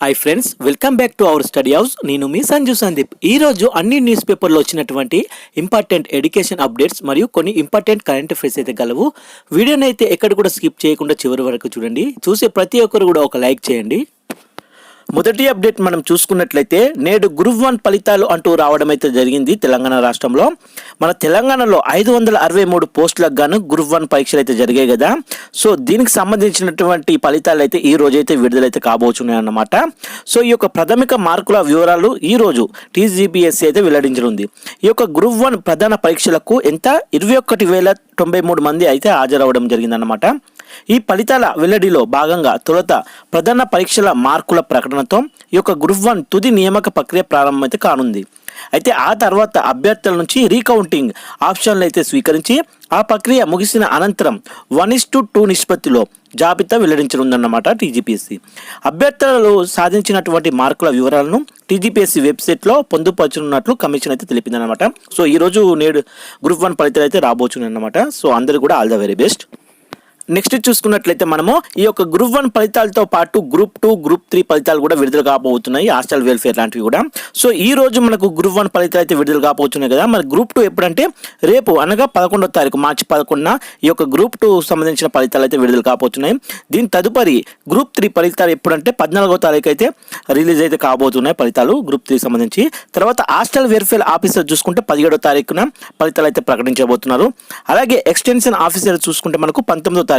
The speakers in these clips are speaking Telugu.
Hi friends, welcome back to our study house. నేను మీ సంజు సందీప్. ఈరోజు అన్ని న్యూస్ పేపర్లో వచ్చినటువంటి ఇంపార్టెంట్ ఎడ్యుకేషన్ అప్డేట్స్ మరియు కొన్ని ఇంపార్టెంట్ కరెంట్ అఫైర్స్ అయితే గలవు. వీడియోని అయితే ఎక్కడ కూడా స్కిప్ చేయకుండా చివరి వరకు చూడండి. చూసే ప్రతి ఒక్కరు కూడా ఒక లైక్ చేయండి. మొదటి అప్డేట్ మనం చూసుకున్నట్లయితే నేడు గ్రూప్ 1 ఫలితాలు అంటూ రావడం అయితే జరిగింది తెలంగాణ రాష్ట్రంలో. మన తెలంగాణలో 563 పోస్టులకు గాను గ్రూప్ 1 పరీక్షలు అయితే జరిగాయి కదా. సో దీనికి సంబంధించినటువంటి ఫలితాలు అయితే ఈ రోజు అయితే విడుదలైతే కాబోతున్నాయి అన్నమాట. సో ఈ యొక్క ప్రాథమిక మార్కుల వివరాలు ఈ రోజు టీజీపీఎస్సీ అయితే వెల్లడించనుంది. ఈ యొక్క గ్రూప్ 1 ప్రధాన పరీక్షలకు ఎంత 21,093 మంది అయితే హాజరవడం జరిగిందన్నమాట. ఈ ఫలితాల వెల్లడిలో భాగంగా తొలుత ప్రధాన పరీక్షల మార్కుల ప్రకటనతో ఈ యొక్క గ్రూప్ 1 తుది నియామక ప్రక్రియ ప్రారంభమైతే కానుంది. అయితే ఆ తర్వాత అభ్యర్థుల నుంచి రీకౌంటింగ్ ఆప్షన్లు అయితే స్వీకరించి ఆ ప్రక్రియ ముగిసిన అనంతరం 1:2 నిష్పత్తిలో జాబితా వెల్లడించనుందన్నమాట టీజీపీఎస్సీ. అభ్యర్థులు సాధించినటువంటి మార్కుల వివరాలను టీజీపీఎస్సీ వెబ్సైట్లో పొందుపరచనున్నట్లు కమిషన్ అయితే తెలిపిందన్నమాట. సో ఈరోజు నేడు గ్రూప్ 1 ఫలితాలు అయితే రాబోతున్నాయి అన్నమాట. సో అందరూ కూడా all the very best. Next చూసుకున్నట్లయితే మనము ఈ యొక్క గ్రూప్ 1 ఫలితాలతో పాటు గ్రూప్ 2, గ్రూప్ 3 ఫలితాలు కూడా విడుదల కాబోతున్నాయి. హాస్టల్ వెల్ఫేర్ లాంటివి కూడా. సో ఈ రోజు మనకు గ్రూప్ 1 ఫలితాలు అయితే విడుదల కాబోతున్నాయి కదా. మరి గ్రూప్ 2 ఎప్పుడంటే రేపు అనగా 11వ తారీఖు మార్చి 11న ఈ యొక్క గ్రూప్ 2 సంబంధించిన ఫలితాలు అయితే విడుదల కాబోతున్నాయి. దీని తదుపరి గ్రూప్ 3 ఫలితాలు ఎప్పుడంటే 14వ తారీఖు అయితే రిలీజ్ అయితే కాబోతున్నాయి ఫలితాలు గ్రూప్ 3 సంబంధించి. తర్వాత హాస్టల్ వెల్ఫేర్ ఆఫీసర్ చూసుకుంటే 17వ తారీఖున ఫలితాలు అయితే ప్రకటించబోతున్నారు. అలాగే ఎక్స్టెన్షన్ ఆఫీసర్ చూసుకుంటే మనకు 19వ తారీఖున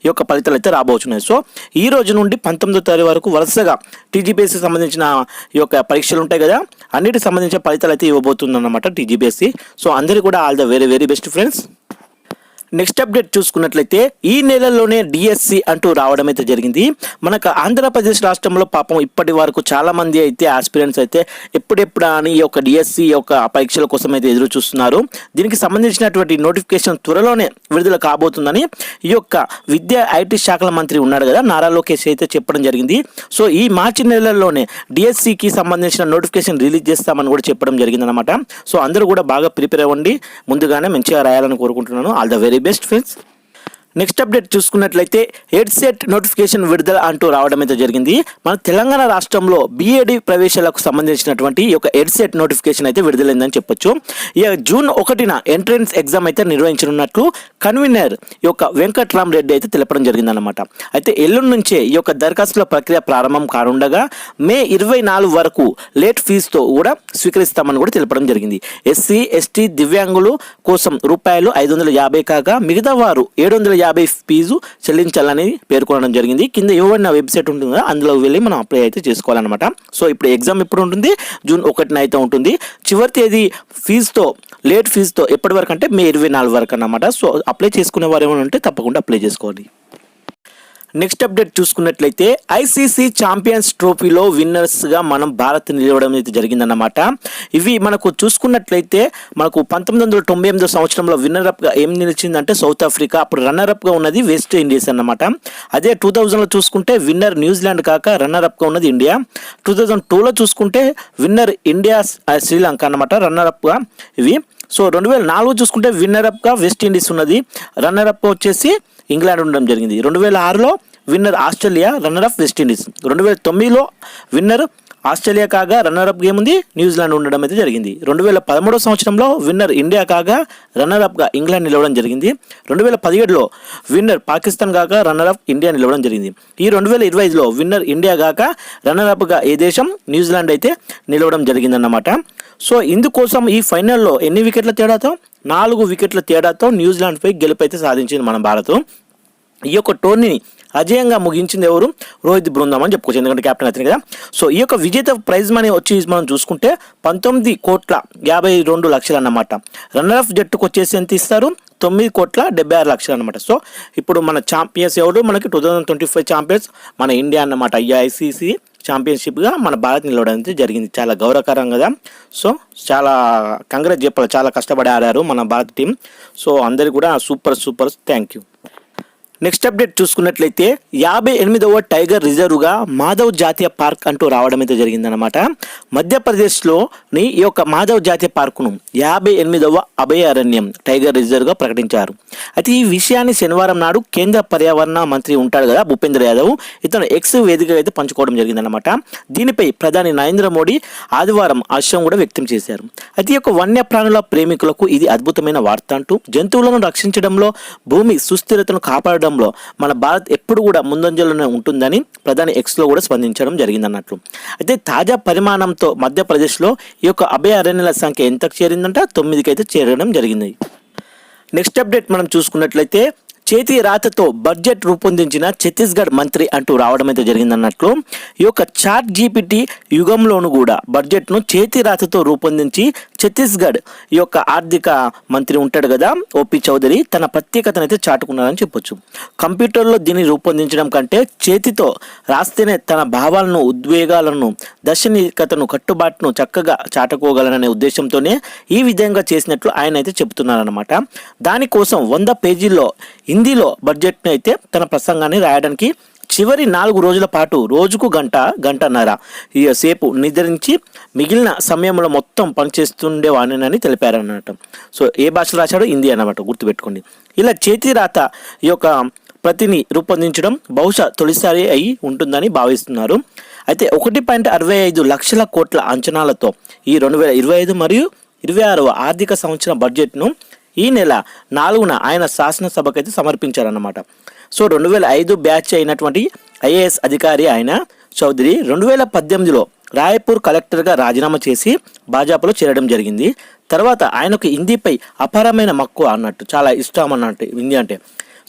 ఈ యొక్క ఫలితాలు అయితే రాబోతున్నాయి. సో ఈ రోజు నుండి 19వ తారీఖు వరకు వరుసగా టీజీపీఎస్సీ సంబంధించిన ఈ యొక్క పరీక్షలు ఉంటాయి కదా, అన్నిటికి సంబంధించిన ఫలితాలు అయితే ఇవ్వబోతుందన్నమాట టీజీపీఎస్సీ. సో అందరికీ కూడా all the very very best friends. Next update చూసుకున్నట్లయితే ఈ నెలలోనే డిఎస్సి అంటూ రావడం అయితే జరిగింది. మనకు ఆంధ్రప్రదేశ్ రాష్ట్రంలో పాపం ఇప్పటి వరకు చాలా మంది అయితే ఆస్పిరెంట్స్ అయితే ఎప్పుడెప్పుడు అని ఈ యొక్క డిఎస్సి యొక్క పరీక్షల కోసం అయితే ఎదురు చూస్తున్నారు. దీనికి సంబంధించినటువంటి నోటిఫికేషన్ త్వరలోనే విడుదల కాబోతుందని ఈ యొక్క విద్యా ఐటీ శాఖల మంత్రి ఉన్నాడు కదా నారా లోకేష్ అయితే చెప్పడం జరిగింది. సో ఈ మార్చి నెలలోనే డిఎస్సికి సంబంధించిన నోటిఫికేషన్ రిలీజ్ చేస్తామని కూడా చెప్పడం జరిగిందనమాట. సో అందరూ కూడా బాగా ప్రిపేర్ అవ్వండి, ముందుగానే మంచిగా రాయాలని కోరుకుంటున్నాను. All the very best friends. Next update చూసుకున్నట్లయితే ఎడ్సెట్ నోటిఫికేషన్ విడుదల అంటూ రావడం అయితే జరిగింది. మన తెలంగాణ రాష్ట్రంలో బీఏడి ప్రవేశాలకు సంబంధించినటువంటి ఈ యొక్క ఎడ్సెట్ నోటిఫికేషన్ అయితే విడుదలైందని చెప్పొచ్చు. ఈ జూన్ 1న ఎంట్రన్స్ ఎగ్జామ్ అయితే నిర్వహించనున్నట్లు కన్వీనర్ ఈ యొక్క వెంకట్రామరెడ్డి అయితే తెలపడం జరిగిందన్నమాట. అయితే ఎల్లుండి నుంచే ఈ యొక్క దరఖాస్తుల ప్రక్రియ ప్రారంభం కానుండగా మే 24 వరకు లేట్ ఫీజుతో కూడా స్వీకరిస్తామని కూడా తెలపడం జరిగింది. ఎస్సీ, ఎస్టీ, దివ్యాంగులు కోసం రూపాయలు 550 కాగా మిగతా వారు 750 ఫీజు చెల్లించాలని పేర్కొనడం జరిగింది. కింద ఇవ్వబడిన వెబ్సైట్ ఉంటుంది కదా, అందులో వెళ్ళి మనం అప్లై అయితే చేసుకోవాలన్నమాట. సో ఇప్పుడు ఎగ్జామ్ ఎప్పుడు ఉంటుంది? జూన్ 1న అయితే ఉంటుంది. చివరి తేదీ ఫీజుతో లేట్ ఫీజుతో ఎప్పటి వరకు అంటే మే 24 వరకు అన్నమాట. సో అప్లై చేసుకునే వారు ఏమైనా ఉంటే తప్పకుండా అప్లై చేసుకోవాలి. నెక్స్ట్ అప్డేట్ చూసుకున్నట్లయితే ఐసీసీ ఛాంపియన్స్ ట్రోఫీలో విన్నర్స్గా మనం భారత్ నిలవడం అయితే జరిగిందన్నమాట. ఇవి మనకు చూసుకున్నట్లయితే మనకు 1998 సంవత్సరంలో విన్నర్ అప్గా ఏం నిలిచిందంటే సౌత్ ఆఫ్రికా, అప్పుడు రన్నర్ అప్గా ఉన్నది వెస్ట్ ఇండీస్ అన్నమాట. అదే 2000లో చూసుకుంటే విన్నర్ న్యూజిలాండ్ కాక రన్నర్ అప్గా ఉన్నది ఇండియా. 2002లో చూసుకుంటే విన్నర్ ఇండియా, శ్రీలంక అన్నమాట రన్నర్ అప్గా ఇవి. సో 2004 చూసుకుంటే విన్నర్ అప్గా వెస్ట్ ఇండీస్ ఉన్నది, రన్నర్ అప్ వచ్చేసి ఇంగ్లాండ్ ఉండడం జరిగింది. 2006లో winner Australia, runner up West Indies. 2009లో విన్నర్ ఆస్ట్రేలియా కాగా రన్నర్ అప్ ఏముంది న్యూజిలాండ్ ఉండడం అయితే జరిగింది. 2013 సంవత్సరంలో విన్నర్ ఇండియా కాగా రన్నర్ అప్గా ఇంగ్లాండ్ నిలవడం జరిగింది. 2017లో విన్నర్ పాకిస్తాన్ కాగా రన్నర్ అప్ ఇండియా నిలవడం జరిగింది. ఈ 2025లో విన్నర్ ఇండియా కాక రన్నర్ అప్గా ఏ దేశం న్యూజిలాండ్ అయితే నిలవడం జరిగిందన్నమాట. సో ఇందుకోసం ఈ ఫైనల్లో ఎన్ని వికెట్ల తేడాతో 4 వికెట్ల తేడాతో న్యూజిలాండ్పై గెలుపు అయితే సాధించింది మన భారత్. ఈ యొక్క టోర్నీని అజేయంగా ముగించింది ఎవరు? రోహిత్ బృందం అని చెప్పుకోవచ్చు, ఎందుకంటే కెప్టెన్ అతను కదా. సో ఈ యొక్క విజేత ప్రైజ్ మనీ వచ్చి మనం చూసుకుంటే 19,52,00,000 అన్నమాట. రన్నర్ ఆఫ్ జట్టుకు వచ్చేసి ఎంత ఇస్తారు? 9,76,00,000 అన్నమాట. సో ఇప్పుడు మన ఛాంపియన్స్ ఎవరు? మనకి 2025 ఛాంపియన్స్ మన ఇండియా అన్నమాట. ఐసీసీ ఛాంపియన్షిప్గా మన భారత్ నిలవడం జరిగింది. చాలా గౌరవకరం కదా. సో చాలా కంగ్రాట్స్ చెప్పాలి, చాలా కష్టపడి ఆడారు మన భారత టీం. సో అందరికీ కూడా super thank you. Next update చూసుకున్నట్లయితే 58వ టైగర్ రిజర్వ్గా మాధవ్ జాతీయ పార్క్ అంటూ రావడం అయితే జరిగిందనమాట. మధ్యప్రదేశ్లోని ఈ యొక్క మాధవ్ జాతీయ పార్కును 58వ అభయారణ్యం టైగర్ రిజర్వ్గా ప్రకటించారు. అయితే ఈ విషయాన్ని శనివారం నాడు కేంద్ర పర్యావరణ మంత్రి ఉంటాడు కదా భూపేంద్ర యాదవ్, ఇతను ఎక్స్ వేదికగా అయితే పంచుకోవడం జరిగిందనమాట. దీనిపై ప్రధాని నరేంద్ర మోడీ ఆదివారం హర్షం కూడా వ్యక్తం చేశారు. అయితే ఈ యొక్క వన్యప్రాణుల ప్రేమికులకు ఇది అద్భుతమైన వార్త అంటూ, జంతువులను రక్షించడంలో, భూమి సుస్థిరతను కాపాడడం మన భారత్ ఎప్పుడు కూడా ముందంజలోనే ఉంటుందని ప్రధాని ఎక్స్లో కూడా స్పందించడం జరిగిందన్నట్లు. అయితే తాజా పరిమాణంతో మధ్యప్రదేశ్లో ఈ యొక్క అభయారణ్యాల సంఖ్య ఎంతకు చేరిందంట 9కి అయితే చేరడం జరిగింది. నెక్స్ట్ అప్డేట్ మనం చూసుకున్నట్లయితే చేతి రాతతో బడ్జెట్ రూపొందించిన ఛత్తీస్గఢ్ మంత్రి అంటూ రావడం అయితే జరిగిందన్నట్లు. ఈ యొక్క చాట్ జీపీటీ యుగంలోనూ కూడా బడ్జెట్ను చేతి రాతతో రూపొందించి ఛత్తీస్గఢ్ ఈ యొక్క ఆర్థిక మంత్రి ఉంటాడు కదా ఓపీ చౌదరి తన ప్రత్యేకతను అయితే చాటుకున్నారని చెప్పొచ్చు. కంప్యూటర్లో దీన్ని రూపొందించడం కంటే చేతితో రాస్తేనే తన భావాలను, ఉద్వేగాలను, దర్శనికతను, కట్టుబాటును చక్కగా చాటుకోగలననే ఉద్దేశంతోనే ఈ విధంగా చేసినట్లు ఆయన అయితే చెబుతున్నారన్నమాట. దానికోసం 100 పేజీల్లో హిందీలో బడ్జెట్ని అయితే తన ప్రసంగాన్ని రాయడానికి చివరి 4 రోజుల పాటు రోజుకు గంటన్నర ఈ సేపు నిద్రించి మిగిలిన సమయంలో మొత్తం పనిచేస్తుండేవాడినని తెలిపారన్నమాట. సో ఏ భాషలో రాశాడో హిందీ అన్నమాట, గుర్తుపెట్టుకోండి. ఇలా చేతి రాత ఈ యొక్క ప్రతిని రూపొందించడం బహుశా తొలిసారి అయి ఉంటుందని భావిస్తున్నారు. అయితే 1.65 లక్షల కోట్ల అంచనాలతో ఈ 2025 మరియు 26వ ఆర్థిక సంవత్సరం బడ్జెట్ను ఈ నెల 4న ఆయన శాసనసభకైతే సమర్పించారన్నమాట. సో 2005 బ్యాచ్ అయినటువంటి ఐఏఎస్ అధికారి ఆయన చౌదరి 2018లో రాయ్పూర్ కలెక్టర్గా రాజీనామా చేసి భాజపాలో చేరడం జరిగింది. తర్వాత ఆయనకు హిందీపై అపారమైన మక్కువ అన్నట్టు, చాలా ఇష్టం అన్నట్టు హిందీ అంటే.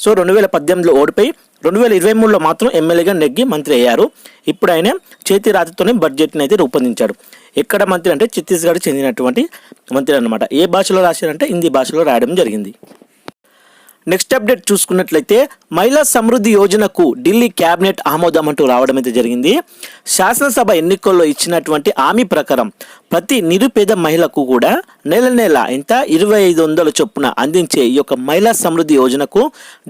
సో 2018లో ఓడిపోయి 2023లో మాత్రం ఎమ్మెల్యేగా నెగ్గి మంత్రి అయ్యారు. ఇప్పుడు ఆయన చేతి రాతతోనే బడ్జెట్ని అయితే రూపొందించాడు. ఎక్కడ మంత్రి అంటే ఛత్తీస్గఢ్ చెందినటువంటి మంత్రి అన్నమాట. ఏ భాషలో రాశారంటే హిందీ భాషలో రాయడం జరిగింది. నెక్స్ట్ అప్డేట్ చూసుకున్నట్లయితే మహిళా సమృద్ధి యోజనకు ఢిల్లీ క్యాబినెట్ ఆమోదం అంటూ రావడం అయితే జరిగింది. శాసనసభ ఎన్నికల్లో ఇచ్చినటువంటి హామీ ప్రకారం ప్రతి నిరుపేద మహిళకు కూడా నెల ఎంత 2500 చొప్పున అందించే ఈ యొక్క మహిళా సమృద్ధి యోజనకు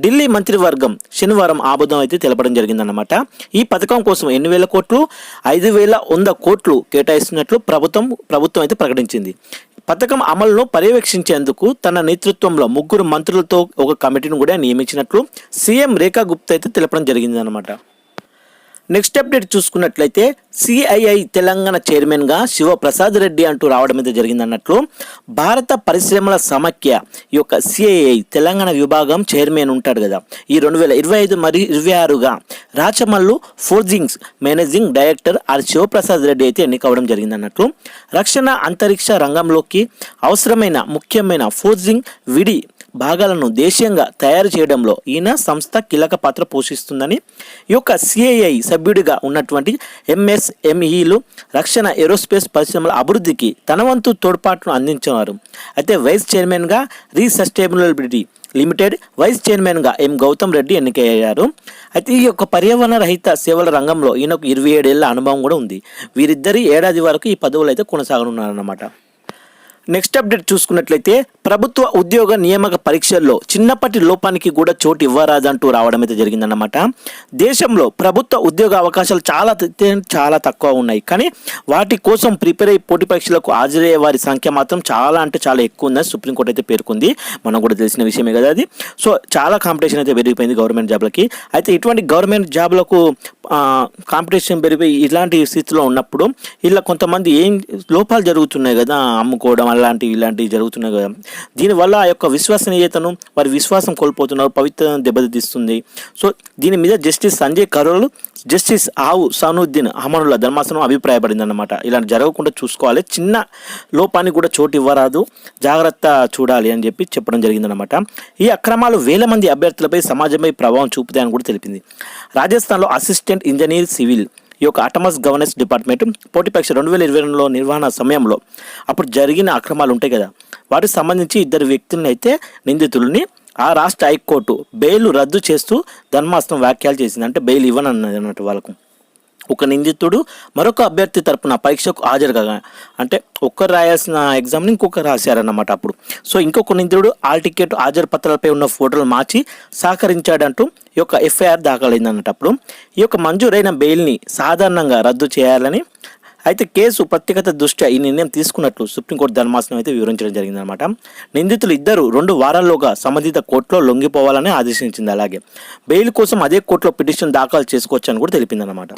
ఢిల్లీ మంత్రివర్గం శనివారం ఆమోదం అయితే తెలపడం జరిగిందన్నమాట. ఈ పథకం కోసం 8,000 కోట్లు 5,100 కోట్లు కేటాయిస్తున్నట్లు ప్రభుత్వం అయితే ప్రకటించింది. పథకం అమలును పర్యవేక్షించేందుకు తన నేతృత్వంలో 3 మంత్రులతో ఒక కమిటీని కూడా నియమించినట్లు సీఎం రేఖా గుప్తా అయితే తెలపడం జరిగింది అన్నమాట. నెక్స్ట్ అప్డేట్ చూసుకున్నట్లయితే సిఐఐ తెలంగాణ చైర్మన్గా శివప్రసాద్ రెడ్డి అంటూ రావడం అయితే జరిగిందన్నట్లు. భారత పరిశ్రమల సమాఖ్య ఈ యొక్క సిఐఐ తెలంగాణ విభాగం చైర్మన్ ఉంటాడు కదా, ఈ 2025 మరియు 26గా Rachamallu forgings managing director R Shivaprasad Reddy అయితే ఎన్నికవడం జరిగిందన్నట్లు. రక్షణ అంతరిక్ష రంగంలోకి అవసరమైన ముఖ్యమైన ఫోర్జింగ్ విడి భాగాలను దేశీయంగా తయారు చేయడంలో ఈయన సంస్థ కీలక పాత్ర పోషిస్తుందని ఈ యొక్క సిఐఐ సభ్యుడిగా ఉన్నటువంటి ఎంఎస్ఎంఈలు రక్షణ ఏరోస్పేస్ పరిశ్రమల అభివృద్ధికి తన వంతు తోడ్పాటును అందించారు. అయితే వైస్ చైర్మన్గా రీసస్టైనబిలిటీ లిమిటెడ్ వైస్ చైర్మన్గా ఎం గౌతమ్ రెడ్డి ఎన్నికయ్యారు. అయితే ఈ యొక్క పర్యావరణ రహిత సేవల రంగంలో ఈయనకు 27 ఏళ్ల అనుభవం కూడా ఉంది. వీరిద్దరి ఏడాది వరకు ఈ పదవులు అయితే కొనసాగనున్నారన్నమాట. నెక్స్ట్ అప్డేట్ చూసుకున్నట్లయితే ప్రభుత్వ ఉద్యోగ నియామక పరీక్షల్లో చిన్నప్పటి లోపానికి కూడా చోటు ఇవ్వరాదంటూ రావడం అయితే జరిగిందన్నమాట. దేశంలో ప్రభుత్వ ఉద్యోగ అవకాశాలు చాలా తక్కువ ఉన్నాయి, కానీ వాటి కోసం ప్రిపేర్ అయ్యి పోటీ పరీక్షలకు హాజరయ్యే వారి సంఖ్య మాత్రం చాలా ఎక్కువ ఉందని సుప్రీంకోర్టు అయితే పేర్కొంది. మనకు కూడా తెలిసిన విషయమే కదా అది. సో చాలా కాంపిటీషన్ అయితే పెరిగిపోయింది గవర్నమెంట్ జాబ్లకి. అయితే ఇటువంటి గవర్నమెంట్ జాబ్లకు కాంపిటీషన్ పెరిగిపోయి ఇలాంటి స్థితిలో ఉన్నప్పుడు ఇలా కొంతమంది ఏం లోపాలు జరుగుతున్నాయి కదా, అమ్ముకోవడం ఇలాంటివి జరుగుతున్నాయి కదా, దీనివల్ల ఆ యొక్క విశ్వసనీయతను వారి విశ్వాసం కోల్పోతున్నారు, పవిత్రతను దెబ్బతీస్తుంది. సో దీని మీద జస్టిస్ సంజయ్ కరోల్, జస్టిస్ ఆవు సానుద్దీన్ అహమనుల్లా ధర్మాసనం అభిప్రాయపడింది అన్నమాట. ఇలాంటి జరగకుండా చూసుకోవాలి, చిన్న లోపానికి కూడా చోటు ఇవ్వరాదు, జాగ్రత్త చూడాలి అని చెప్పడం జరిగిందనమాట. ఈ అక్రమాలు వేల మంది అభ్యర్థులపై సమాజంపై ప్రభావం చూపుతాయని కూడా తెలిపింది. రాజస్థాన్లో అసిస్టెంట్ ఇంజనీర్ సివిల్ ఈ యొక్క ఆటోమస్ గవర్నెన్స్ డిపార్ట్మెంట్ పోటీ పరీక్ష 2022లో నిర్వహణ సమయంలో అప్పుడు జరిగిన అక్రమాలు ఉంటాయి కదా, వాటికి సంబంధించి 2 వ్యక్తులని అయితే నిందితులని ఆ రాష్ట్ర హైకోర్టు బెయిల్ రద్దు చేస్తూ ధర్మాసనం వ్యాఖ్యలు చేసింది. అంటే బెయిల్ ఇవ్వనన్నది అన్నట్టు వాళ్ళకు. ఒక నిందితుడు మరొక అభ్యర్థి తరపున పరీక్షకు హాజరు కాగా అంటే ఒక్కరు రాయాల్సిన ఎగ్జామ్ని ఇంకొకరు రాశారన్నమాట. అప్పుడు సో ఇంకొక నిందితుడు హాల్ టికెట్ హాజరు పత్రాలపై ఉన్న ఫోటోలు మార్చి సహకరించాడంటూ ఈ యొక్క ఎఫ్ఐఆర్ దాఖలైందన్నట్టు. అప్పుడు ఈ యొక్క మంజూరైన బెయిల్ని సాధారణంగా రద్దు చేయాలని అయితే కేసు ప్రత్యేకత దృష్ట్యా ఈ నిర్ణయం తీసుకున్నట్లు సుప్రీంకోర్టు ధర్మాసనం అయితే వివరించడం జరిగిందనమాట. నిందితులు ఇద్దరు 2 వారాల్లోగా సంబంధిత కోర్టులో లొంగిపోవాలని ఆదేశించింది. అలాగే బెయిల్ కోసం అదే కోర్టులో పిటిషన్ దాఖలు చేసుకోవచ్చని కూడా తెలిపిందనమాట.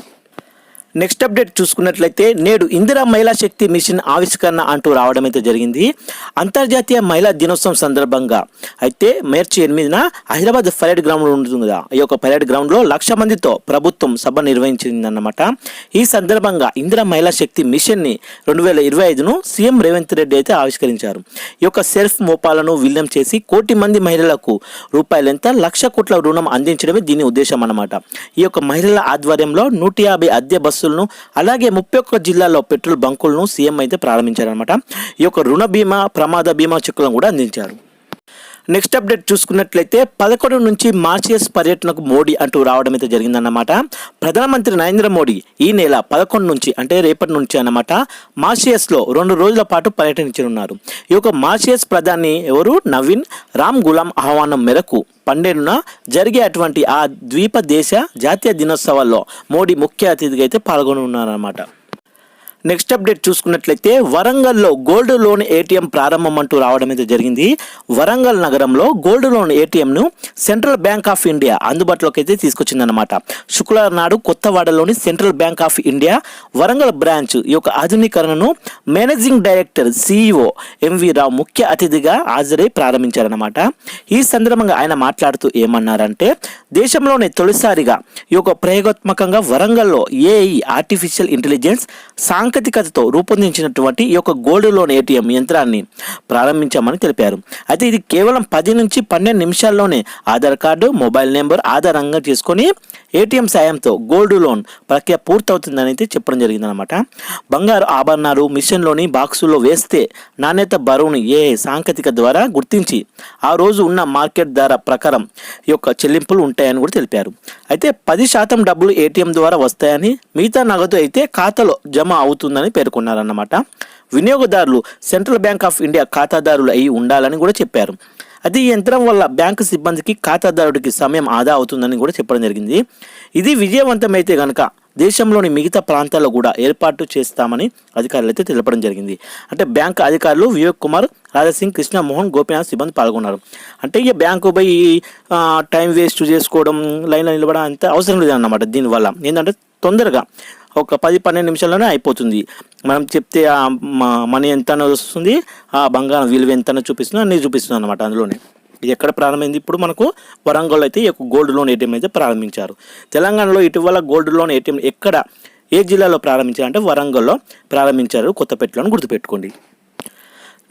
నెక్స్ట్ అప్డేట్ చూసుకున్నట్లయితే నేడు ఇందిరా మహిళా శక్తి మిషన్ ఆవిష్కరణ అంటూ రావడం అయితే జరిగింది. అంతర్జాతీయ మహిళా దినోత్సవం సందర్భంగా అయితే మార్చి 8న హైదరాబాద్ పరేడ్ గ్రౌండ్ ఉంటుంది కదా, ఈ యొక్క పరేడ్ గ్రౌండ్లో 1,00,000 మందితో ప్రభుత్వం సభ నిర్వహించిందన్నమాట. ఈ సందర్భంగా ఇందిరా మహిళా శక్తి మిషన్ని 2025ను సీఎం రేవంత్ రెడ్డి అయితే ఆవిష్కరించారు. ఈ యొక్క సెల్ఫ్ మోపాలను విలీనం చేసి 1 కోటి మంది మహిళలకు రూపాయలంతా 1,00,000 కోట్ల రుణం అందించడమే దీని ఉద్దేశం అన్నమాట. ఈ యొక్క మహిళల ఆధ్వర్యంలో 150 అద్దె బస్సులను అలాగే 31 జిల్లాల్లో పెట్రోల్ బంకులను సీఎం అయితే ప్రారంభించారనమాట. ఈ యొక్క రుణ బీమా ప్రమాద బీమా చెక్కులను కూడా అందించారు. నెక్స్ట్ అప్డేట్ చూసుకున్నట్లయితే 11 నుంచి మారిషస్ పర్యటనకు మోడీ అంటూ రావడం అయితే జరిగిందన్నమాట. ప్రధానమంత్రి నరేంద్ర మోడీ ఈ నెల 11 నుంచి అంటే రేపటి నుంచి అన్నమాట మారిషస్లో 2 రోజుల పాటు పర్యటించనున్నారు. ఈ యొక్క మారిషస్ ప్రధాని ఎవరు నవీన్ రామ్ గులాం ఆహ్వానం మేరకు 12న జరిగే అటువంటి ఆ ద్వీప దేశ జాతీయ దినోత్సవాల్లో మోడీ ముఖ్య అతిథిగా అయితే పాల్గొనున్నారన్నమాట. నెక్స్ట్ అప్డేట్ చూసుకున్నట్లయితే వరంగల్లో గోల్డ్ లోన్ ఏటీఎం ప్రారంభం అంటూ రావడం అయితే జరిగింది. వరంగల్ నగరంలో గోల్డ్ లోన్ ఏటీఎంను సెంట్రల్ బ్యాంక్ ఆఫ్ ఇండియా అందుబాటులోకి అయితే తీసుకొచ్చిందన్నమాట. శుక్రవారం నాడు కొత్తవాడలోని Central Bank of India Warangal branch ఈ యొక్క ఆధునీకరణను managing director CEO MV Rao ముఖ్య అతిథిగా హాజరై ప్రారంభించారన్నమాట. ఈ సందర్భంగా ఆయన మాట్లాడుతూ ఏమన్నారంటే దేశంలోనే తొలిసారిగా ఈ యొక్క ప్రయోగాత్మకంగా వరంగల్లో ఏఐ ఆర్టిఫిషియల్ ఇంటెలిజెన్స్ సాంకేతికతతో రూపొందించినటువంటి ఈ యొక్క గోల్డ్ లోన్ ఏటీఎం యంత్రాన్ని ప్రారంభించామని తెలిపారు. అయితే ఇది కేవలం 10 నుంచి 12 నిమిషాల్లోనే ఆధార్ కార్డు మొబైల్ నెంబర్ ఆధారంగా చేసుకొని ఏటీఎం సాయంతో గోల్డ్ లోన్ ప్రక్రియ పూర్తవుతుందని అయితే చెప్పడం జరిగిందనమాట. బంగారు ఆభరణాలు మిషన్లోని బాక్సుల్లో వేస్తే నాణ్యత బరువుని సాంకేతిక ద్వారా గుర్తించి ఆ రోజు ఉన్న మార్కెట్ ధర ప్రకారం ఈ యొక్క చెల్లింపులు ఉంటాయని కూడా తెలిపారు. అయితే 10% డబ్బులు ఏటీఎం ద్వారా వస్తాయని మిగతా నగదు అయితే ఖాతాలో జమ అవుతుందని పేర్కొన్నారన్నమాట. వినియోగదారులు సెంట్రల్ బ్యాంక్ ఆఫ్ ఇండియా ఖాతాదారులు అయి ఉండాలని కూడా చెప్పారు. అది ఈ యంత్రం వల్ల బ్యాంకు సిబ్బందికి ఖాతాదారుడికి సమయం ఆదా అవుతుందని కూడా చెప్పడం జరిగింది. ఇది విజయవంతమైతే కనుక దేశంలోని మిగతా ప్రాంతాల్లో కూడా ఏర్పాటు చేస్తామని అధికారులు అయితే తెలపడం జరిగింది. అంటే బ్యాంక్ అధికారులు వివేక్ కుమార్ రాజాసింగ్ కృష్ణ మోహన్ గోపీనాథ్ సిబ్బంది పాల్గొన్నారు. అంటే ఇక బ్యాంకు పోయి టైం వేస్ట్ చేసుకోవడం లైన్లో నిలబడడం అంత అవసరం లేదన్నమాట. దీనివల్ల ఏంటంటే తొందరగా ఒక 10-12 నిమిషాల్లోనే అయిపోతుంది. మనం చెప్తే ఆ మనీ ఎంత వస్తుంది, ఆ బంగారం విలువ ఎంత చూపిస్తుంది అన్నీ చూపిస్తుంది అనమాట. అందులోనే ఇది ఎక్కడ ప్రారంభమైంది, ఇప్పుడు మనకు వరంగల్లో అయితే ఈ యొక్క గోల్డ్ లోన్ ఏటీఎం అయితే ప్రారంభించారు. తెలంగాణలో ఇటీవల గోల్డ్ లోన్ ఏటీఎం ఎక్కడ ఏ జిల్లాలో ప్రారంభించారు అంటే వరంగల్లో ప్రారంభించారు, కొత్తపేటలోని గుర్తుపెట్టుకోండి.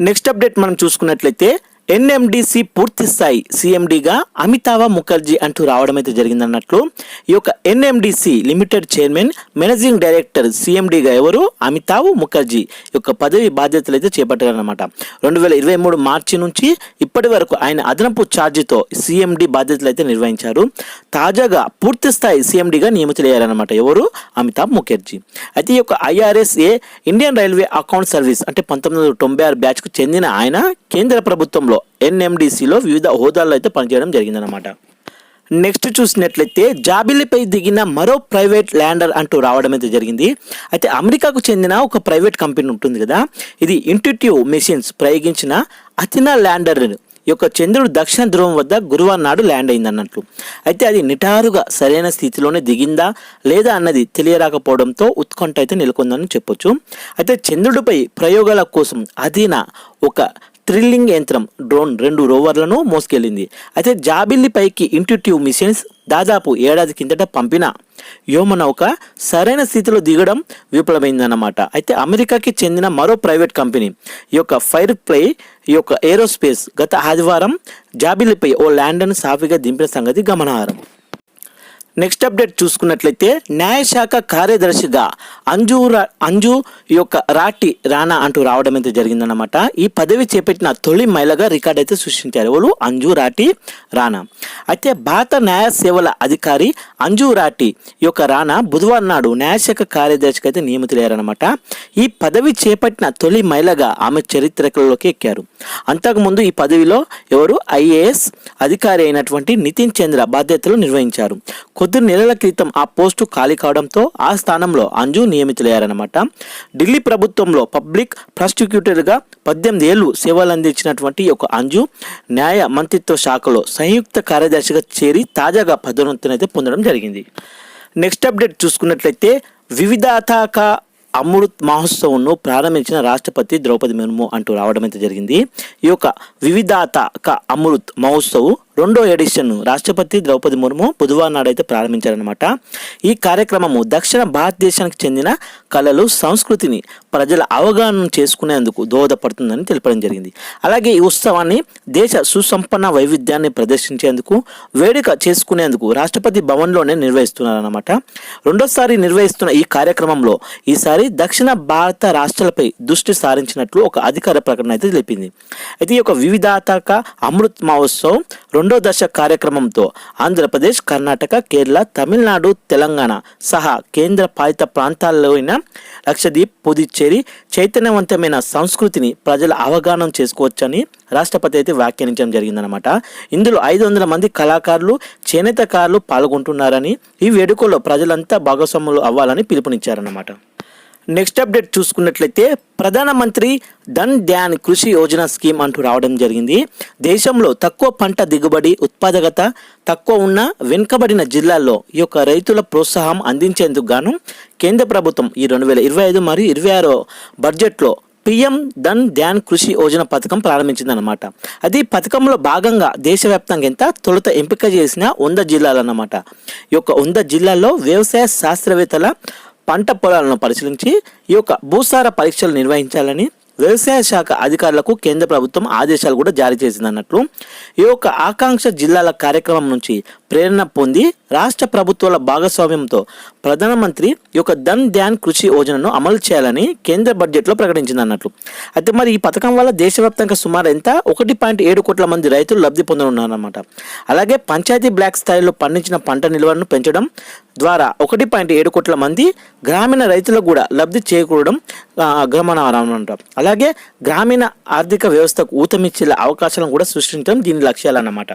నెక్స్ట్ అప్డేట్ మనం చూసుకున్నట్లయితే ఎన్ఎండిసి పూర్తి స్థాయి సీఎండిగా అమితావ్ ముఖర్జీ అంటూ రావడం అయితే జరిగిందన్నట్లు. ఈ యొక్క NMDC limited chairman managing director సీఎండిగా ఎవరు అమితావ్ ముఖర్జీ యొక్క పదవి బాధ్యతలు అయితే చేపట్టారన్నమాట. 2023 మార్చి నుంచి ఇప్పటి వరకు ఆయన అదనపు ఛార్జీతో సీఎండి బాధ్యతలు అయితే నిర్వహించారు. తాజాగా పూర్తి స్థాయి సీఎండిగా నియమితులయ్యారన్నమాట. ఎవరు అమితావ్ ముఖర్జీ. అయితే ఈ యొక్క IRSA Indian railway account service అంటే 1996 బ్యాచ్కు చెందిన ఆయన కేంద్ర ప్రభుత్వంలో ఎన్ఎండిసిలో వివిధ హోదాల్లో అయితే పనిచేయడం జరిగిందనమాట. నెక్స్ట్ చూసినట్లయితే జాబిల్లిపై దిగిన మరో ప్రైవేట్ ల్యాండర్ అంటూ రావడం అయితే జరిగింది. అయితే అమెరికాకు చెందిన ఒక ప్రైవేట్ కంపెనీ ఉంటుంది కదా, ఇది ఇంట్యూటివ్ మెషిన్స్ ప్రయోగించిన అథినా ల్యాండర్ ఈ యొక్క చంద్రుడు దక్షిణ ధ్రువం వద్ద గురువారం నాడు ల్యాండ్ అయింది అన్నట్లు. అయితే అది నిటారుగా సరైన స్థితిలోనే దిగిందా లేదా అన్నది తెలియరాకపోవడంతో ఉత్కంఠ అయితే నెలకొందని చెప్పొచ్చు. అయితే చంద్రుడిపై ప్రయోగాల కోసం అథీనా ఒక థ్రిల్లింగ్ యంత్రం డ్రోన్ 2 రోవర్లను మోసుకెళ్ళింది. అయితే జాబిల్లిపైకి ఇంట్యూటివ్ మిషన్స్ దాదాపు ఏడాది కిందట పంపిన వ్యోమనౌక సరైన స్థితిలో దిగడం విఫలమైందన్నమాట. అయితే అమెరికాకి చెందిన మరో ప్రైవేట్ కంపెనీ ఈ యొక్క ఫైర్ ఫ్లై ఈ యొక్క ఏరోస్పేస్ గత ఆదివారం జాబిల్లిపై ఓ ల్యాండర్ను సాఫీగా దింపిన సంగతి గమనార్హం. నెక్స్ట్ అప్డేట్ చూసుకున్నట్లయితే న్యాయశాఖ కార్యదర్శిగా అంజు రాటి రాణా అంటూ రావడం అయితే జరిగిందన్నమాట. ఈ పదవి చేపట్టిన తొలి మహిళగా రికార్డ్ అయితే సృష్టించారు. ఎవరు? అంజు రాటి రాణా. అయితే భారత న్యాయ సేవల అధికారి అంజు రాటి రాణా బుధవారం నాడు న్యాయశాఖ కార్యదర్శిగా అయితే నియమితులయ్యారన్నమాట. ఈ పదవి చేపట్టిన తొలి మహిళగా ఆమె చరిత్రలోకి ఎక్కారు. అంతకుముందు ఈ పదవిలో ఎవరు? ఐఏఎస్ అధికారి అయినటువంటి నితిన్ చంద్ర బాధ్యతలు నిర్వహించారు. కొద్ది నెలల క్రితం ఆ పోస్టు ఖాళీ కావడంతో ఆ స్థానంలో అంజు నియమితులయ్యారన్నమాట. ఢిల్లీ ప్రభుత్వంలో పబ్లిక్ ప్రాసిక్యూటర్గా 18 ఏళ్లు సేవలు అందించినటువంటి అంజు న్యాయ మంత్రిత్వ శాఖలో సంయుక్త కార్యదర్శిగా చేరి తాజాగా పదోన్నతిని అయితే పొందడం జరిగింది. నెక్స్ట్ అప్డేట్ చూసుకున్నట్లయితే వివిధాతాక అమృత్ మహోత్సవ్ను ప్రారంభించిన రాష్ట్రపతి ద్రౌపది ముర్ము అంటూ రావడం అయితే జరిగింది. ఈ వివిధాతాక అమృత్ మహోత్సవ్ 2వ ఎడిషన్ రాష్ట్రపతి ద్రౌపది ముర్ము బుధవారం నాడు అయితే ప్రారంభించారనమాట. ఈ కార్యక్రమము దక్షిణ భారతదేశానికి చెందిన కళలు, సంస్కృతిని ప్రజల అవగాహన చేసుకునేందుకు దోహదపడుతుందని తెలపడం జరిగింది. అలాగే ఈ ఉత్సవాన్ని దేశ సుసంపన్న వైవిధ్యాన్ని ప్రదర్శించేందుకు, వేడుక చేసుకునేందుకు రాష్ట్రపతి భవన్లోనే నిర్వహిస్తున్నారన్నమాట. రెండోసారి నిర్వహిస్తున్న ఈ కార్యక్రమంలో ఈసారి దక్షిణ భారత రాష్ట్రాలపై దృష్టి సారించినట్లు ఒక అధికార ప్రకటన అయితే తెలిపింది. అయితే ఈ వివిధాతాక అమృత్ మహోత్సవ్ 2వ దశ కార్యక్రమంతో ఆంధ్రప్రదేశ్, కర్ణాటక, కేరళ, తమిళనాడు, తెలంగాణ సహా కేంద్ర పాలిత ప్రాంతాల్లో అయిన లక్షద్వీప్, పుదుచ్చేరి చైతన్యవంతమైన సంస్కృతిని ప్రజల అవగాహన చేసుకోవచ్చని రాష్ట్రపతి అయితే వ్యాఖ్యానించడం జరిగిందనమాట. ఇందులో 500 మంది కళాకారులు, చేనేతకారులు పాల్గొంటున్నారని, ఈ వేడుకల్లో ప్రజలంతా భాగస్వాములు అవ్వాలని పిలుపునిచ్చారన్నమాట. నెక్స్ట్ అప్డేట్ చూసుకున్నట్లయితే ప్రధానమంత్రి ధన్ ధ్యాన్ కృషి యోజన స్కీమ్ అంటూ రావడం జరిగింది. దేశంలో తక్కువ పంట దిగుబడి, ఉత్పాదకత తక్కువ ఉన్న వెనుకబడిన జిల్లాల్లో ఈ రైతుల ప్రోత్సాహం అందించేందుకు గాను కేంద్ర ప్రభుత్వం ఈ 2025 మరియు 26 బడ్జెట్లో PM ధన్ ధ్యాన్ కృషి యోజన పథకం ప్రారంభించిందనమాట. అది పథకంలో భాగంగా దేశవ్యాప్తంగా ఎంత తొలుత ఎంపిక చేసిన 100 జిల్లాలు అన్నమాట. ఈ 100 జిల్లాల్లో వ్యవసాయ శాస్త్రవేత్తల పంట పొలాలను పరిశీలించి ఈ భూసార పరీక్షలు నిర్వహించాలని వ్యవసాయ శాఖ అధికారులకు కేంద్ర ప్రభుత్వం ఆదేశాలు కూడా జారీ చేసిందన్నట్లు. ఈ ఆకాంక్ష జిల్లాల కార్యక్రమం నుంచి ప్రేరణ పొంది రాష్ట్ర ప్రభుత్వాల భాగస్వామ్యంతో ప్రధానమంత్రి ధన్ ధ్యాన్ కృషి యోజనను అమలు చేయాలని కేంద్ర బడ్జెట్లో ప్రకటించింది అన్నట్లు. అయితే మరి ఈ పథకం వల్ల దేశవ్యాప్తంగా సుమారు ఎంత 1.7 కోట్ల మంది రైతులు లబ్ధి పొందనున్నారన్నమాట. అలాగే పంచాయతీ బ్లాక్ స్థాయిలో పండించిన పంట నిల్వను పెంచడం ద్వారా 1.7 కోట్ల మంది గ్రామీణ రైతులకు కూడా లబ్ధి చేకూరడం గమనార్హం అంటారు. అలాగే గ్రామీణ ఆర్థిక వ్యవస్థకు ఊతమిచ్చే అవకాశాలను కూడా సృష్టించడం దీని లక్ష్యాలన్నమాట.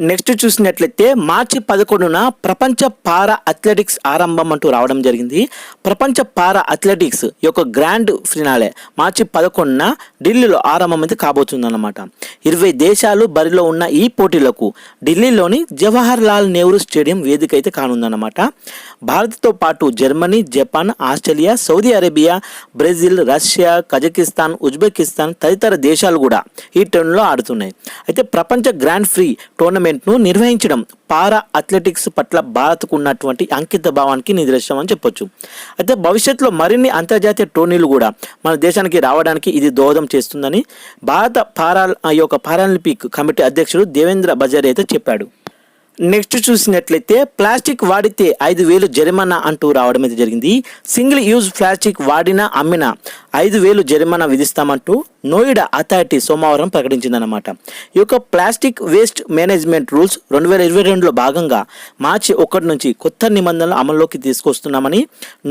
నెక్స్ట్ చూసినట్లయితే మార్చి 11న ప్రపంచ పారా అథ్లెటిక్స్ ఆరంభం అంటూ రావడం జరిగింది. ప్రపంచ పారా అథ్లెటిక్స్ గ్రాండ్ ఫినాలే మార్చి 11న ఢిల్లీలో ఆరంభం అయితే కాబోతుందన్నమాట. 20 దేశాలు బరిలో ఉన్న ఈ పోటీలకు ఢిల్లీలోని జవహర్ లాల్ నెహ్రూ స్టేడియం వేదిక అయితే కానుందన్నమాట. భారత్తో పాటు Germany, Japan, Australia, Saudi Arabia, Brazil, Russia, Kazakhstan, Uzbekistan తదితర దేశాలు కూడా ఈ టోర్నీలో ఆడుతున్నాయి. అయితే ప్రపంచ గ్రాండ్ ప్రీ టోర్నమెంట్ను నిర్వహించడం పారా అథ్లెటిక్స్ పట్ల భారత్కు ఉన్నటువంటి అంకిత భావానికి నిదర్శనం అని చెప్పొచ్చు. అయితే భవిష్యత్తులో మరిన్ని అంతర్జాతీయ టోర్నీలు కూడా మన దేశానికి రావడానికి ఇది దోహదం చేస్తుందని భారత పారాలింపిక్ కమిటీ అధ్యక్షుడు దేవేంద్ర బజారి అయితే చెప్పాడు. నెక్స్ట్ చూసినట్లయితే ప్లాస్టిక్ వాడితే 5,000 జరిమానా అంటూ రావడం అయితే జరిగింది. సింగిల్ యూజ్ ప్లాస్టిక్ వాడినా అమ్మినా 5,000 జరిమానా విధిస్తామంటూ నోయిడా అథారిటీ సోమవారం ప్రకటించిందన్నమాట. ఈ ప్లాస్టిక్ వేస్ట్ మేనేజ్మెంట్ రూల్స్ 2022లో భాగంగా మార్చి 1 నుంచి కొత్త నిబంధనలు అమల్లోకి తీసుకొస్తున్నామని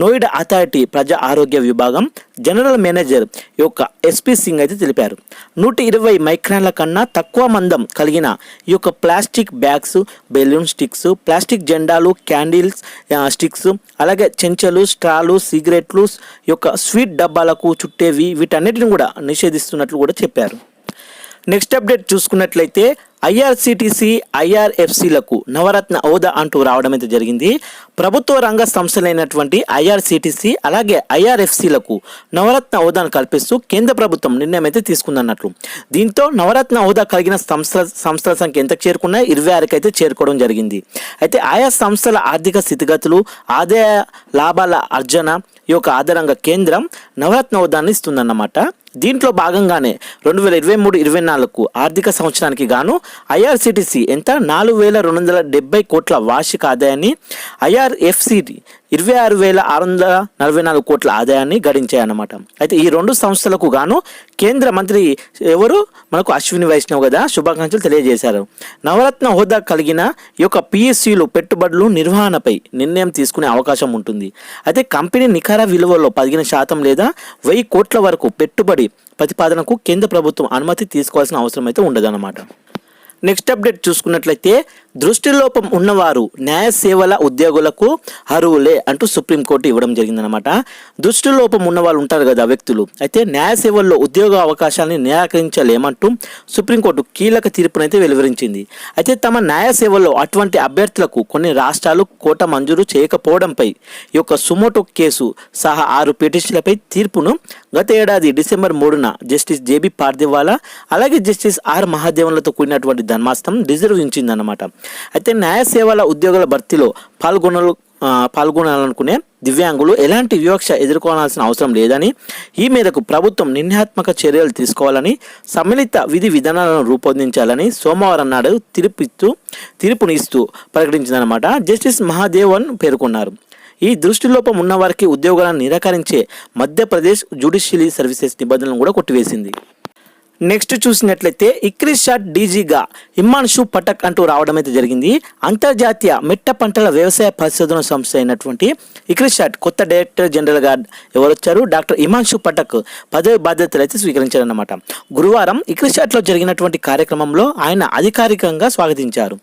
నోయిడా అథారిటీ ప్రజా ఆరోగ్య విభాగం జనరల్ మేనేజర్ SP సింగ్ అయితే తెలిపారు. 120 మైక్రాన్ల కన్నా తక్కువ మందం కలిగిన ఈ plastic bags, balloon sticks, plastic జెండాలు, క్యాండిల్స్ స్టిక్స్, అలాగే చెంచాలు, స్ట్రాలు, సిగరెట్లు, స్వీట్ డబ్బాలకు చుట్టేవి వీటన్నిటిని కూడా నిషేధిస్తున్నట్లు కూడా చెప్పారు. నెక్స్ట్ అప్డేట్ చూసుకున్నట్లయితే IRCTC, IRFCలకు నవరత్న హోదా అంటూ రావడం అయితే జరిగింది. ప్రభుత్వ రంగ సంస్థలైనటువంటి IRCTC అలాగే IRFCలకు నవరత్న హోదాను కల్పిస్తూ కేంద్ర ప్రభుత్వం నిర్ణయం అయితే తీసుకుందన్నట్లు. దీంతో నవరత్న హోదా కలిగిన సంస్థల సంఖ్య ఎంతకు చేరుకున్నాయి? 26కి అయితే చేరుకోవడం జరిగింది. అయితే ఆయా సంస్థల ఆర్థిక స్థితిగతులు, ఆదాయ లాభాల అర్జన ఆధారంగా కేంద్రం నవరత్న హోదాన్ని ఇస్తుందన్నమాట. దీంట్లో భాగంగానే 2023-24 ఆర్థిక సంవత్సరానికి గాను ఐఆర్సిటిసి ఎంత 4,270 కోట్ల వార్షిక ఆదాయాన్ని, ఐఆర్ఎఫ్సిటి 26,644 కోట్ల ఆదాయాన్ని గడించాయన్నమాట. అయితే ఈ రెండు సంస్థలకు గాను కేంద్ర మంత్రి ఎవరు మనకు అశ్విని వైష్ణవ్ కదా శుభాకాంక్షలు తెలియజేశారు. నవరత్న హోదా కలిగిన ఈ యొక్క పిఎస్సిలు పెట్టుబడులు నిర్వహణపై నిర్ణయం తీసుకునే అవకాశం ఉంటుంది. అయితే కంపెనీ నికర విలువలో 15% లేదా 1000 కోట్ల వరకు పెట్టుబడి ప్రతిపాదనకు కేంద్ర ప్రభుత్వం అనుమతి తీసుకోవాల్సిన అవసరం అయితే ఉండదన్నమాట. నెక్స్ట్ అప్డేట్ చూసుకున్నట్లయితే దృష్టిలోపం ఉన్నవారు న్యాయ సేవల ఉద్యోగులకు అర్హులే అంటూ సుప్రీంకోర్టు ఇవ్వడం జరిగిందనమాట. దృష్టిలోపం ఉన్న వాళ్ళు ఉంటారు కదా వ్యక్తులు, అయితే న్యాయ సేవల్లో ఉద్యోగ అవకాశాలని నిరాకరించలేమంటూ సుప్రీంకోర్టు కీలక తీర్పునైతే వెలువరించింది. అయితే తమ న్యాయ సేవల్లో అటువంటి అభ్యర్థులకు కొన్ని రాష్ట్రాలు కోట మంజూరు చేయకపోవడంపై ఈ యొక్క సుమోటో కేసు సహా 6 పిటిషన్లపై తీర్పును గత ఏడాది డిసెంబర్ 3న జస్టిస్ జేబీ పార్దివాలా అలాగే జస్టిస్ ఆర్ మహాదేవన్లతో కూడినటువంటి ధర్మాసనం రిజర్వ్ ఇచ్చిందన్నమాట. అయితే న్యాయ సేవల ఉద్యోగుల భర్తీలో పాల్గొనాలనుకునే దివ్యాంగులు ఎలాంటి వివక్ష ఎదుర్కోవాల్సిన అవసరం లేదని, ఈ మేరకు ప్రభుత్వం నిర్ణయాత్మక చర్యలు తీసుకోవాలని, సమ్మిళిత విధి విధానాలను రూపొందించాలని సోమవారం నాడు తీర్పునిస్తూ ప్రకటించిందనమాట. జస్టిస్ మహాదేవన్ పేర్కొన్నారు. ఈ దృష్టిలోపం ఉన్నవారికి ఉద్యోగాలను నిరాకరించే మధ్యప్రదేశ్ జ్యుడిషియరీ సర్వీసెస్ నిబంధనలను కూడా కొట్టివేసింది. నెక్స్ట్ చూసినట్లయితే ఇక్రిషాట్ డీజీగా హిమాన్షు పటక్ అంటూ రావడం అయితే జరిగింది. అంతర్జాతీయ మెట్ట పంటల వ్యవసాయ పరిశోధన సంస్థ అయినటువంటి ఇక్రిషాట్ కొత్త డైరెక్టర్ జనరల్గా ఎవరు వచ్చారు? డాక్టర్ హిమాన్షు పటక్ పదవి బాధ్యతలు అయితే స్వీకరించారన్నమాట. గురువారం ఇక్రిషాట్లో జరిగినటువంటి కార్యక్రమంలో ఆయన అధికారికంగా స్వాగతించారు.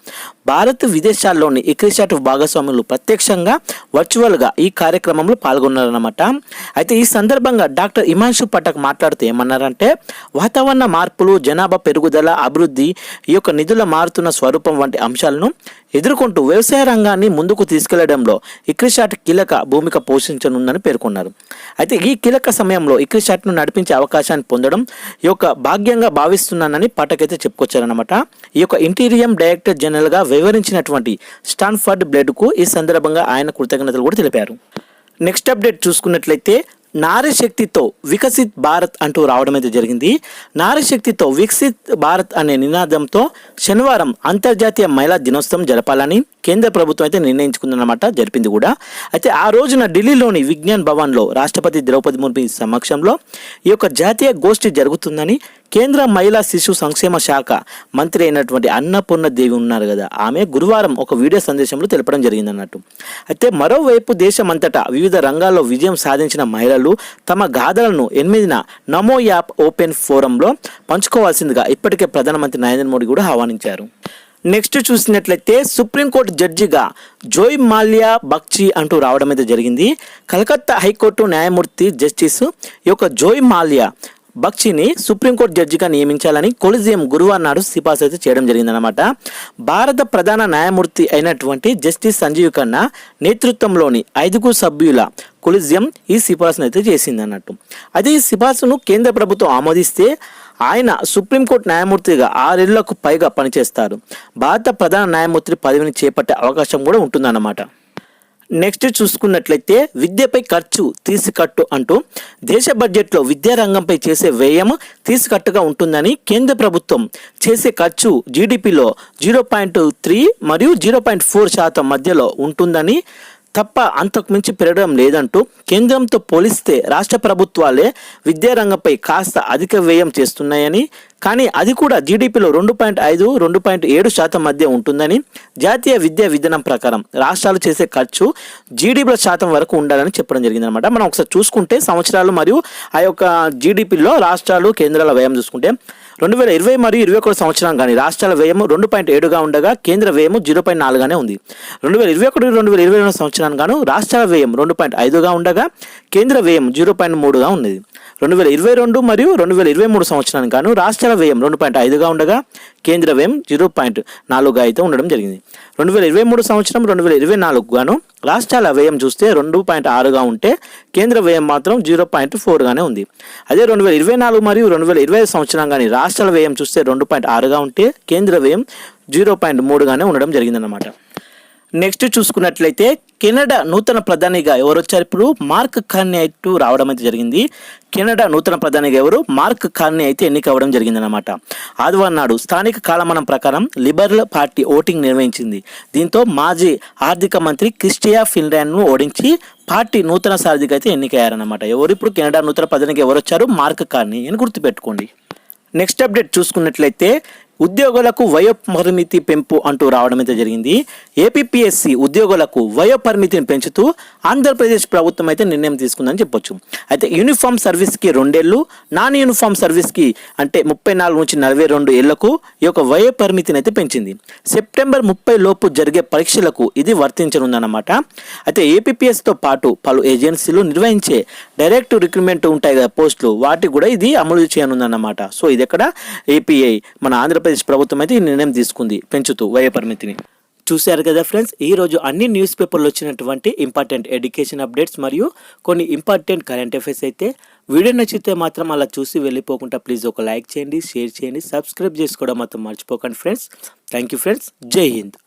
భారత్ విదేశాల్లోని ఇక్రిషాట్ భాగస్వాములు ప్రత్యక్షంగా వర్చువల్గా ఈ కార్యక్రమంలో పాల్గొన్నారన్నమాట. అయితే ఈ సందర్భంగా డాక్టర్ హిమాన్షు పటక్ మాట్లాడుతూ ఏమన్నారంటే, వాతావరణ మార్పులు, జనాభా పెరుగుదల, అభివృద్ధి, ఈ యొక్క నిధుల మారుతున్న స్వరూపం వంటి అంశాలను ఎదుర్కొంటూ వ్యవసాయ రంగాన్ని ముందుకు తీసుకెళ్లడంలో ఇక్రిషాట్ కీలక భూమిక పోషించనుందని పేర్కొన్నారు. అయితే ఈ కీలక సమయంలో ఇక్రిషాట్ను నడిపించే అవకాశాన్ని పొందడం ఈ యొక్క భాగ్యంగా భావిస్తున్నానని పటక్ అయితే చెప్పుకొచ్చారనమాట. ఈ యొక్క ఇంటీరియం డైరెక్టర్ జనరల్గా వివరించినటువంటి స్టాన్ఫర్డ్ బ్లేడ్కు ఈ సందర్భంగా ఆయన కృతజ్ఞతలు కూడా తెలిపారు. నెక్స్ట్ అప్డేట్ చూసుకున్నట్లయితే నారీ శక్తితో వికసిత్ భారత్ అంటూ రావడం అయితే జరిగింది. నారీ శక్తితో వికసిత్ భారత్ అనే నినాదంతో శనివారం అంతర్జాతీయ మహిళా దినోత్సవం జరపాలని కేంద్ర ప్రభుత్వం అయితే నిర్ణయించుకుందన్నమాట, జరిపింది కూడా. అయితే ఆ రోజున ఢిల్లీలోని విజ్ఞాన్ భవన్లో రాష్ట్రపతి ద్రౌపది ముర్ము సమక్షంలో ఈ యొక్క జాతీయ గోష్ఠి జరుగుతుందని కేంద్ర మహిళా శిశు సంక్షేమ శాఖ మంత్రి అయినటువంటి అన్నపూర్ణ దేవి ఉన్నారు కదా, ఆమె గురువారం ఒక వీడియో సందేశంలో తెలపడం జరిగిందన్నట్టు. అయితే మరోవైపు దేశమంతటా వివిధ రంగాల్లో విజయం సాధించిన మహిళలు తమ గాథలను 8న నమో యాప్ ఓపెన్ ఫోరంలో పంచుకోవాల్సిందిగా ఇప్పటికే ప్రధానమంత్రి నరేంద్ర మోడీ కూడా ఆహ్వానించారు. నెక్స్ట్ చూసినట్లయితే సుప్రీంకోర్టు జడ్జిగా జోయ్ మాల్యా బగ్చి అంటూ రావడం అయితే జరిగింది. కలకత్తా హైకోర్టు న్యాయమూర్తి జస్టిస్ ఈ యొక్క జోయ్ మాల్యా బగ్చిని సుప్రీంకోర్టు జడ్జిగా నియమించాలని కొలిజియం గురువారం నాడు సిఫార్సు అయితే చేయడం జరిగిందనమాట. భారత ప్రధాన న్యాయమూర్తి అయినటువంటి జస్టిస్ సంజీవ్ ఖన్నా నేతృత్వంలోని 5 సభ్యుల కొలిజియం ఈ సిఫార్సును అయితే చేసింది అన్నట్టు. అదే ఈ సిఫార్సును కేంద్ర ప్రభుత్వం ఆమోదిస్తే ఆయన సుప్రీంకోర్టు న్యాయమూర్తిగా 6 ఏళ్లకు పైగా పనిచేస్తారు. భారత ప్రధాన న్యాయమూర్తి పదవిని చేపట్టే అవకాశం కూడా ఉంటుందన్నమాట. నెక్స్ట్ చూసుకున్నట్లయితే విద్యపై ఖర్చు తీసికట్టు అంటూ దేశ బడ్జెట్లో విద్యారంగంపై చేసే వ్యయం తీసికట్టుగా ఉంటుందని, కేంద్ర ప్రభుత్వం చేసే ఖర్చు జీడిపిలో 0.3 మరియు 0.4% మధ్యలో ఉంటుందని తప్ప అంతకు మించి పెరగడం లేదంటూ, కేంద్రంతో పోలిస్తే రాష్ట్ర ప్రభుత్వాలే విద్యారంగంపై కాస్త అధిక వ్యయం చేస్తున్నాయని, కానీ అది కూడా జీడిపిలో 2.5, 2.7% మధ్య ఉంటుందని, జాతీయ విద్యా విధానం ప్రకారం రాష్ట్రాలు చేసే ఖర్చు జీడిపిల శాతం వరకు ఉండాలని చెప్పడం జరిగిందనమాట. మనం ఒకసారి చూసుకుంటే సంవత్సరాలు మరియు ఆ యొక్క జీడిపిలో రాష్ట్రాలు కేంద్రాల వ్యయం చూసుకుంటే 2020 మరియు 2021 సంవత్సరం కానీ రాష్ట్రాల వ్యయం 2.7గా ఉండగా కేంద్ర వ్యయం 0.4గానే ఉంది. 2021-2022 సంవత్సరానికి గాను రాష్ట్రాల వ్యయం 2.5గా ఉండగా కేంద్ర వ్యయం 0.3గా ఉన్నది. 2022 మరియు 2023 సంవత్సరానికి గాను రాష్ట్రాల వ్యయం 2.5గా ఉండగా కేంద్ర వ్యయం 0.4గా అయితే ఉండడం జరిగింది. 2023 సంవత్సరం 2024 గాను రాష్ట్రాల వ్యయం చూస్తే 2.6గా ఉంటే కేంద్ర వ్యయం మాత్రం 0.4గానే ఉంది. అదే 2024 మరియు 2025 సంవత్సరం కానీ రాష్ట్రాల వ్యయం చూస్తే 2.6గా ఉంటే కేంద్ర వ్యయం 0.3గానే ఉండడం జరిగిందన్నమాట. నెక్స్ట్ చూసుకున్నట్లయితే కెనడా నూతన ప్రధానిగా ఎవరు వచ్చారు? ఇప్పుడు మార్క్ కార్నీ అయితే రావడం అయితే జరిగింది. కెనడా నూతన ప్రధానిగా ఎవరు? మార్క్ కార్నీ అయితే ఎన్నిక అవ్వడం జరిగిందనమాట. ఆదివారం నాడు స్థానిక కాలమానం ప్రకారం లిబరల్ పార్టీ ఓటింగ్ నిర్వహించింది. దీంతో మాజీ ఆర్థిక మంత్రి క్రిస్టియా ఫిన్లాండ్ను ఓడించి పార్టీ నూతన సారథిగా అయితే ఎన్నికయ్యారనమాట. ఎవరు ఇప్పుడు కెనడా నూతన ప్రధానిగా ఎవరు వచ్చారు? మార్క్ కార్నీ అని గుర్తుపెట్టుకోండి. నెక్స్ట్ అప్డేట్ చూసుకున్నట్లయితే ఉద్యోగులకు వయో పరిమితి పెంపు అంటూ రావడం అయితే జరిగింది. ఏపీపీఎస్సీ ఉద్యోగులకు వయో పరిమితిని పెంచుతూ ఆంధ్రప్రదేశ్ ప్రభుత్వం అయితే నిర్ణయం తీసుకుందని చెప్పొచ్చు. అయితే యూనిఫామ్ సర్వీస్కి 2 ఏళ్ళు, నాన్ యూనిఫామ్ సర్వీస్కి అంటే 34 నుంచి 42 ఏళ్లకు ఈ యొక్క వయో పరిమితిని అయితే పెంచింది. సెప్టెంబర్ 30 లోపు జరిగే పరీక్షలకు ఇది వర్తించనుందన్నమాట. అయితే ఏపీపీఎస్తో పాటు పలు ఏజెన్సీలు నిర్వహించే డైరెక్ట్ రిక్రూట్మెంట్ ఉంటాయి కదా పోస్టులు, వాటికి కూడా ఇది అమలు చేయనుందన్నమాట. సో ఇది ఎక్కడ? ఏపీఐ మన ఆంధ్రప్రదేశ్ ప్రభుత్వం అయితే ఈ నిర్ణయం తీసుకుంది పెంచుతూ వయో పరిమితిని. చూశారు కదా ఫ్రెండ్స్, ఈరోజు అన్ని న్యూస్ పేపర్లు వచ్చినటువంటి ఇంపార్టెంట్ ఎడ్యుకేషన్ అప్డేట్స్ మరియు కొన్ని ఇంపార్టెంట్ కరెంట్ అఫైర్స్ అయితే. వీడియో నచ్చితే మాత్రం అలా చూసి వెళ్ళిపోకుండా ప్లీజ్ ఒక లైక్ చేయండి, షేర్ చేయండి, సబ్స్క్రైబ్ చేసుకోవడం మాత్రం మర్చిపోకండి ఫ్రెండ్స్. Thank you friends. జై హింద్.